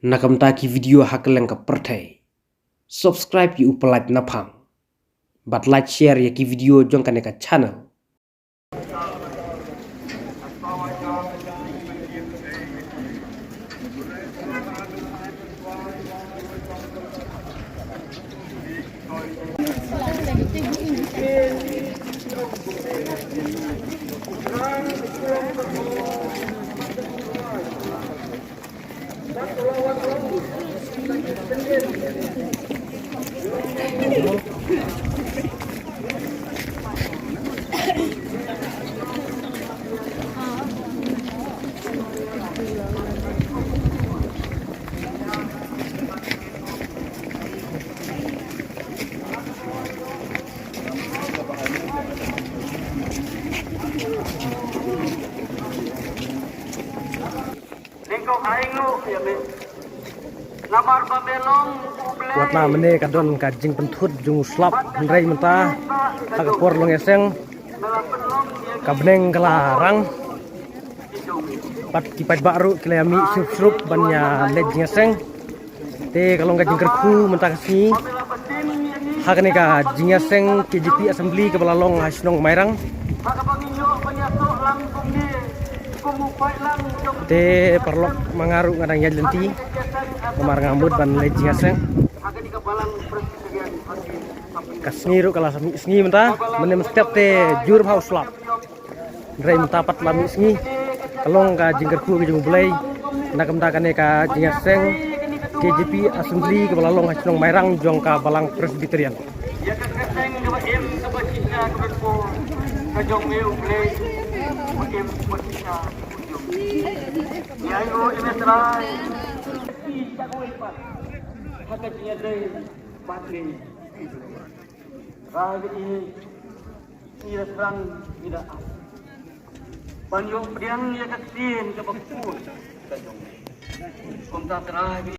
Nakamta ki video hakeleng ka perthai. Subscribe ki upalait napang. But like share ya ki video jong kaneka channel. Watna mene kadon kajing pentut jung slap hendrai menta agakor long eseng kabneng kelarang pat kipat baru kilayami sup bannya lejing eseng te kalau kajing kerku menta kasih hakane kajing eseng KJP assembly ke balalong hasnong mairang te perlok mangaru ngadang yalenti kemar ngambut ban lejing eseng kasngiru kala sami sngi menta menem step te jur house lap ndrai menta pat lami sngi kalong ka jingkerku ke jung bulai nakam ta kane ka jingaseng KJP assembly ke balalong hasnong mairang jong ka balang presbyterian Banyak yang dia kasihan ke bakul. Kontak terakhir.